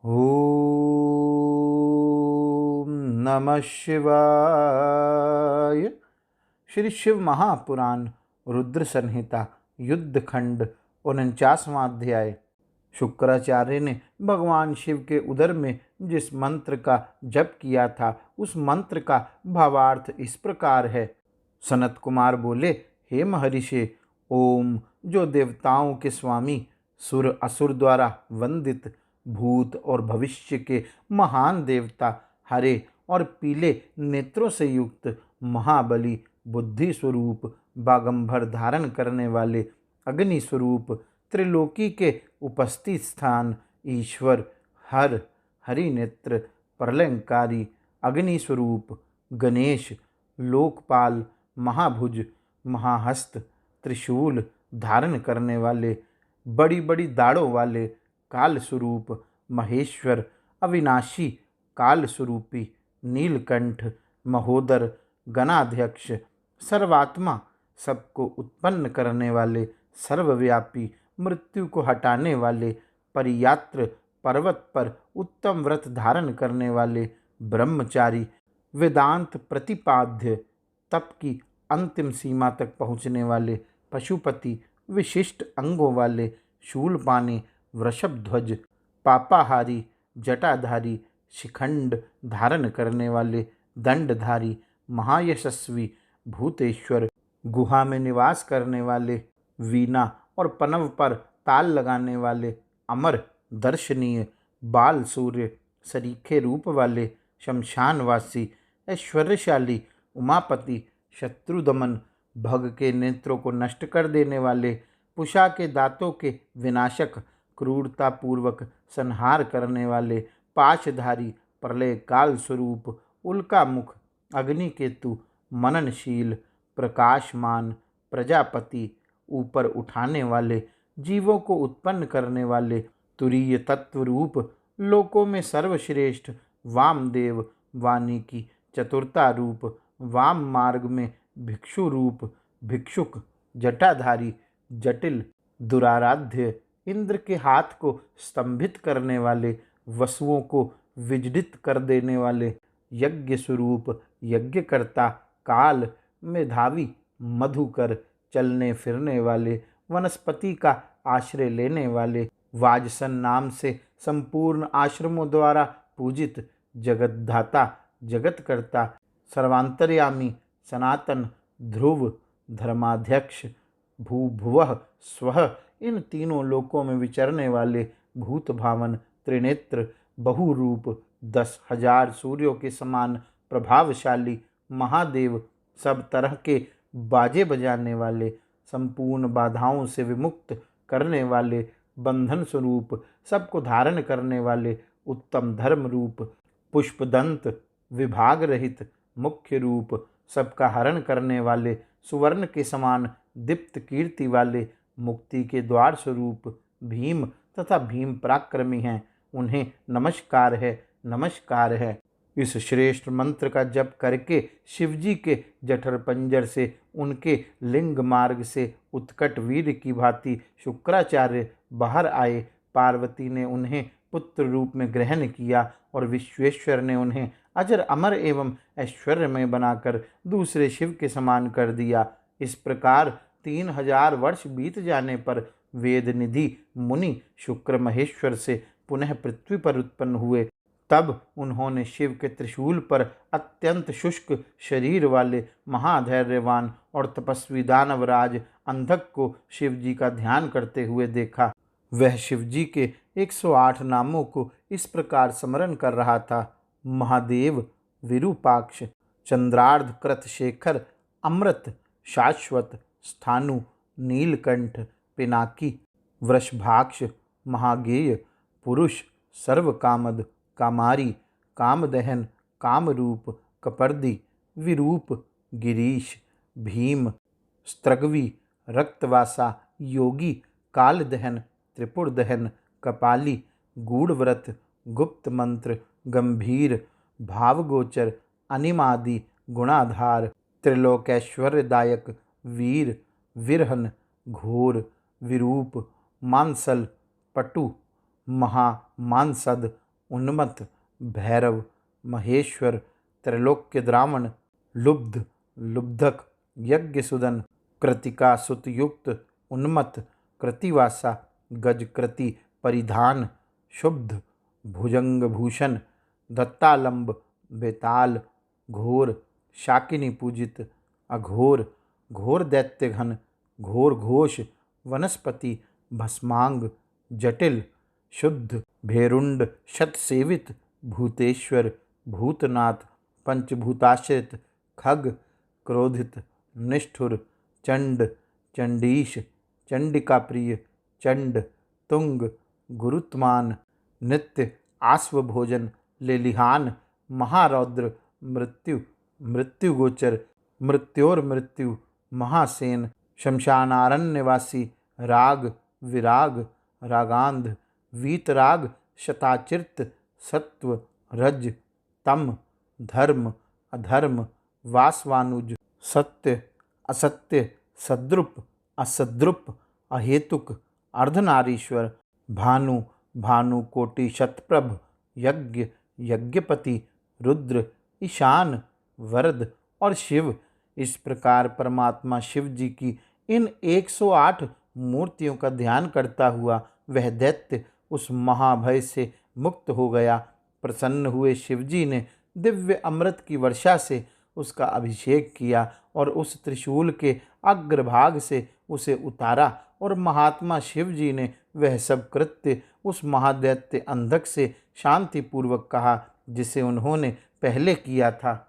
ओम नमः शिवाय। श्री शिव महापुराण रुद्र संहिता युद्ध खंड 49वां अध्याय। शुक्राचार्य ने भगवान शिव के उदर में जिस मंत्र का जप किया था उस मंत्र का भावार्थ इस प्रकार है। सनत कुमार बोले, हे महर्षि, ओम जो देवताओं के स्वामी, सुर असुर द्वारा वंदित, भूत और भविष्य के महान देवता, हरे और पीले नेत्रों से युक्त, महाबली, बुद्धि स्वरूप, बागंबर धारण करने वाले, अग्नि स्वरूप, त्रिलोकी के उपस्थित स्थान, ईश्वर, हर, हरि नेत्र, प्रलयंकारी, अग्नि स्वरूप, गणेश, लोकपाल, महाभुज, महाहस्त, त्रिशूल धारण करने वाले, बड़ी बड़ी दाढ़ों वाले, काल स्वरूप, महेश्वर, अविनाशी, काल स्वरूपी, नीलकंठ, महोदर, गणाध्यक्ष, सर्वात्मा, सबको उत्पन्न करने वाले, सर्वव्यापी, मृत्यु को हटाने वाले, परियात्र, पर्वत पर उत्तम व्रत धारण करने वाले, ब्रह्मचारी, वेदांत प्रतिपाद्य, तप की अंतिम सीमा तक पहुँचने वाले, पशुपति, विशिष्ट अंगों वाले, शूलपाणी, वृषभध्वज, पापाहारी, जटाधारी, शिखंड धारण करने वाले, दंडधारी, महायशस्वी, भूतेश्वर, गुहा में निवास करने वाले, वीणा और पनव पर ताल लगाने वाले, अमर, दर्शनीय, बाल सूर्य, सरीखे रूप वाले, शमशानवासी, ऐश्वर्यशाली, उमापति, शत्रुदमन, भग के नेत्रों को नष्ट कर देने वाले, पुषा के दांतों के विनाशक, क्रूरता पूर्वक संहार करने वाले, पाशधारी, प्रलय काल स्वरूप, उल्का मुख, अग्निकेतु, मननशील, प्रकाशमान, प्रजापति, ऊपर उठाने वाले, जीवों को उत्पन्न करने वाले, तुरीय तत्व रूप, लोकों में सर्वश्रेष्ठ, वामदेव, वाणी की चतुरता रूप, वाम मार्ग में भिक्षु रूप, भिक्षुक, जटाधारी, जटिल, दुराराध्य, इंद्र के हाथ को स्तंभित करने वाले, वसुओं को विजडित कर देने वाले, यज्ञ स्वरूप, यज्ञकर्ता, काल, मेधावी, मधुकर, चलने फिरने वाले, वनस्पति का आश्रय लेने वाले, वाजसन नाम से संपूर्ण आश्रमों द्वारा पूजित, जगतधाता, जगतकर्ता, सर्वांतर्यामी, सनातन, ध्रुव, धर्माध्यक्ष, भूभुवः स्वः, इन तीनों लोकों में विचरने वाले, भूत भावन, त्रिनेत्र, बहुरूप, 10,000 सूर्यों के समान प्रभावशाली, महादेव, सब तरह के बाजे बजाने वाले, संपूर्ण बाधाओं से विमुक्त करने वाले, बंधन स्वरूप, सबको धारण करने वाले, उत्तम धर्म रूप, पुष्पदंत, विभाग रहित, मुख्य रूप, सबका हरण करने वाले, सुवर्ण के समान दीप्त कीर्ति वाले, मुक्ति के द्वार स्वरूप, भीम तथा भीम पराक्रमी हैं, उन्हें नमस्कार है, नमस्कार है। इस श्रेष्ठ मंत्र का जप करके शिवजी के जठर पंजर से, उनके लिंग मार्ग से उत्कट वीर की भांति शुक्राचार्य बाहर आए। पार्वती ने उन्हें पुत्र रूप में ग्रहण किया और विश्वेश्वर ने उन्हें अजर अमर एवं ऐश्वर्यमय बनाकर दूसरे शिव के समान कर दिया। इस प्रकार 3,000 वर्ष बीत जाने पर वेद निधि मुनि शुक्र महेश्वर से पुनः पृथ्वी पर उत्पन्न हुए। तब उन्होंने शिव के त्रिशूल पर अत्यंत शुष्क शरीर वाले महाधैर्यवान और तपस्वी दानवराज अंधक को शिवजी का ध्यान करते हुए देखा। वह शिवजी के 108 नामों को इस प्रकार स्मरण कर रहा था: महादेव, विरूपाक्ष, चंद्रार्ध कृत शेखर, अमृत, शाश्वत, स्थानु, नीलकंठ, पिनाकी, वृषभाक्ष, महागेय, पुरुष, सर्वकामद, कामारी, कामदहन, कामरूप, कपर्दी, विरूप, गिरीश, भीम, स्त्रग्वी, रक्तवासा, योगी, कालदहन, त्रिपुरदहन, कपाली, गूढ़व्रत, गुप्त मंत्र, गंभीर, भावगोचर, अनिमादि, गुणाधार, त्रिलोकैश्वर्यदायक, वीर, विरहन, घोर, विरूप, मांसल, पटु, महामांसद, उन्मत्त, भैरव, महेश्वर, त्रैलोक्य द्रावण, लुब्ध, लुब्धक, यज्ञसुदन, कृतिका सुतयुक्त, उन्मत्त, कृतिवासा, गजकृति परिधान, शुद्ध, भुजंग भूषण, दत्तालंब, बेताल, घोर, शाकिनी पूजित, अघोर, घोर दैत्यघन, घोर घोष, वनस्पति, भस्मांग, जटिल, शुद्ध, भेरुंड, शतसेवित, भूतेश्वर, भूतनाथ, पंचभूताश्रित, खग, क्रोधित, निष्ठुर, चंड, चंडीश, चंडिका प्रिय, चंड, तुंग, गुरुत्मान, नित्य, आश्वभोजन, लेलिहान, महारौद्र, मृत्यु, मृत्युगोचर, मृत्योर्मृत्यु, महासेन, शमशानारण्यवासी, राग, विराग, रागांध, वीतराग, शताचिर्त, सत्व, रज, तम, धर्म, अधर्म, वासवानुज, सत्य, असत्य, सद्रुप, असद्रुप, अहेतुक, अर्धनारीश्वर, भानु, भानुकोटि शतप्रभ, यज्ञ, यज्ञपति, रुद्र, ईशान, वरद और शिव। इस प्रकार परमात्मा शिव जी की इन 108 मूर्तियों का ध्यान करता हुआ वह दैत्य उस महाभय से मुक्त हो गया। प्रसन्न हुए शिवजी ने दिव्य अमृत की वर्षा से उसका अभिषेक किया और उस त्रिशूल के अग्रभाग से उसे उतारा और महात्मा शिव जी ने वह सब कृत्य उस महादैत्य अंधक से शांतिपूर्वक कहा जिसे उन्होंने पहले किया था।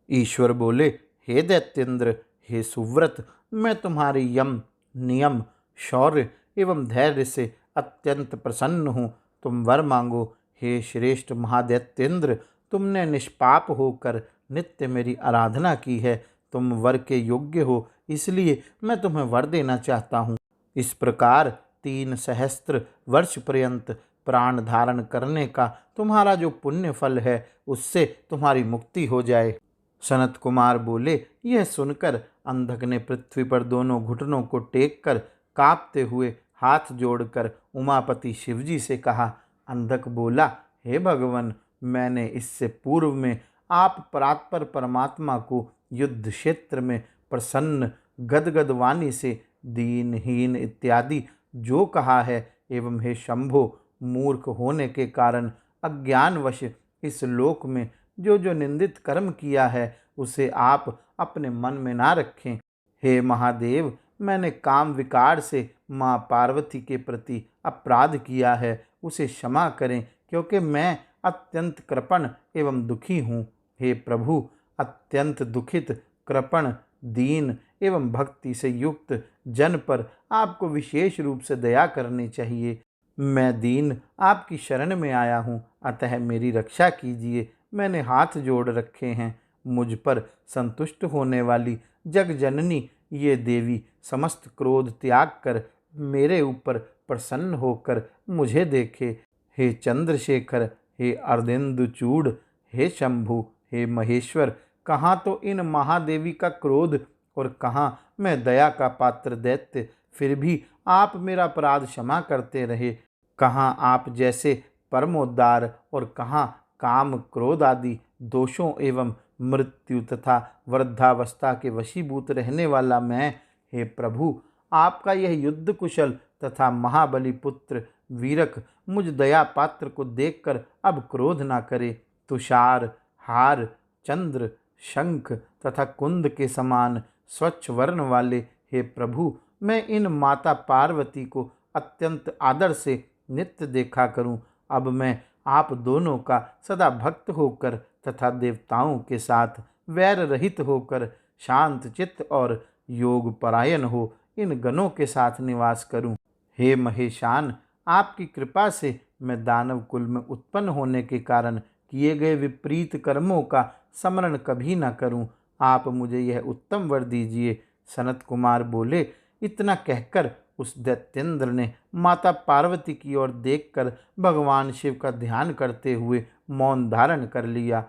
ईश्वर बोले, हे दैत्येंद्र, हे सुव्रत, मैं तुम्हारे यम, नियम, शौर्य एवं धैर्य से अत्यंत प्रसन्न हूँ। तुम वर मांगो। हे श्रेष्ठ महादैत्येंद्र, तुमने निष्पाप होकर नित्य मेरी आराधना की है। तुम वर के योग्य हो, इसलिए मैं तुम्हें वर देना चाहता हूँ। इस प्रकार 3 सहस्त्र वर्ष पर्यंत प्राण धारण करने का तुम्हारा जो पुण्य फल है उससे तुम्हारी मुक्ति हो जाए। सनत कुमार बोले, यह सुनकर अंधक ने पृथ्वी पर दोनों घुटनों को टेक कर कांपते हुए हाथ जोड़कर उमापति शिवजी से कहा। अंधक बोला, हे भगवान, मैंने इससे पूर्व में आप परात्पर परमात्मा को युद्ध क्षेत्र में प्रसन्न गदगद वाणी से दीनहीन इत्यादि जो कहा है एवं हे शंभो, मूर्ख होने के कारण अज्ञानवश इस लोक में जो जो निंदित कर्म किया है उसे आप अपने मन में ना रखें। हे महादेव, मैंने काम विकार से माँ पार्वती के प्रति अपराध किया है, उसे क्षमा करें, क्योंकि मैं अत्यंत कृपण एवं दुखी हूँ। हे प्रभु, अत्यंत दुखित, कृपण, दीन एवं भक्ति से युक्त जन पर आपको विशेष रूप से दया करनी चाहिए। मैं दीन आपकी शरण में आया हूँ, अतः मेरी रक्षा कीजिए। मैंने हाथ जोड़ रखे हैं। मुझ पर संतुष्ट होने वाली जग जननी ये देवी समस्त क्रोध त्याग कर मेरे ऊपर प्रसन्न होकर मुझे देखे। हे चंद्रशेखर, हे अर्धेंदुचूड़, हे शंभु, हे महेश्वर, कहाँ तो इन महादेवी का क्रोध और कहाँ मैं दया का पात्र दैत्य, फिर भी आप मेरा अपराध क्षमा करते रहे। कहाँ आप जैसे परमोद्धार और कहाँ काम क्रोध आदि दोषों एवं मृत्यु तथा वृद्धावस्था के वशीभूत रहने वाला मैं। हे प्रभु, आपका यह युद्ध कुशल तथा महाबली पुत्र वीरक मुझ दया पात्र को देखकर अब क्रोध ना करे। तुषार, हार, चंद्र, शंख तथा कुंद के समान स्वच्छ वर्ण वाले हे प्रभु, मैं इन माता पार्वती को अत्यंत आदर से नित्य देखा करूं। अब मैं आप दोनों का सदा भक्त होकर तथा देवताओं के साथ वैर रहित होकर शांत चित्त और योग परायण हो इन गणों के साथ निवास करूं। हे महेशान, आपकी कृपा से मैं दानव कुल में उत्पन्न होने के कारण किए गए विपरीत कर्मों का स्मरण कभी न करूं। आप मुझे यह उत्तम वर दीजिए। सनत कुमार बोले, इतना कहकर उस दैत्येंद्र ने माता पार्वती की ओर देखकर भगवान शिव का ध्यान करते हुए मौन धारण कर लिया।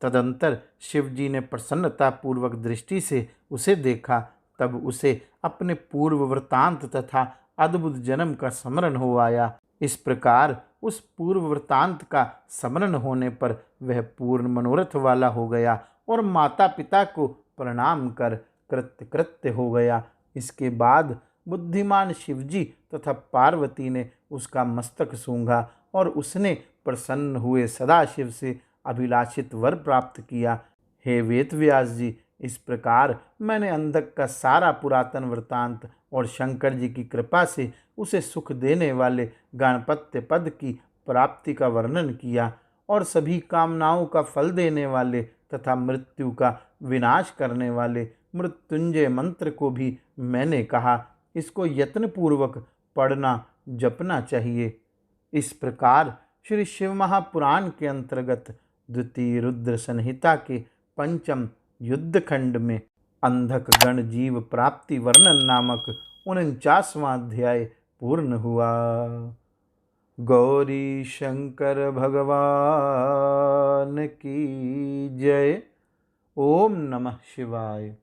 तदंतर शिवजी ने प्रसन्नतापूर्वक दृष्टि से उसे देखा। तब उसे अपने पूर्व वृतांत तथा अद्भुत जन्म का स्मरण हो आया। इस प्रकार उस पूर्व वृतांत का स्मरण होने पर वह पूर्ण मनोरथ वाला हो गया और माता पिता को प्रणाम कर कृत्य कृत्य हो गया। इसके बाद बुद्धिमान शिवजी तथा पार्वती ने उसका मस्तक सूंघा और उसने प्रसन्न हुए सदाशिव से अभिलाषित वर प्राप्त किया। हे वेदव्यास जी, इस प्रकार मैंने अंधक का सारा पुरातन वृतांत और शंकर जी की कृपा से उसे सुख देने वाले गणपत्य पद की प्राप्ति का वर्णन किया और सभी कामनाओं का फल देने वाले तथा मृत्यु का विनाश करने वाले मृत्युंजय मंत्र को भी मैंने कहा। इसको यत्नपूर्वक पढ़ना जपना चाहिए। इस प्रकार श्री शिव महापुराण के अंतर्गत द्वितीय रुद्र संहिता के पंचम युद्ध खंड में अंधक गण जीव प्राप्ति वर्णन नामक 49वां अध्याय पूर्ण हुआ। गौरी शंकर भगवान की जय। ओम नमः शिवाय।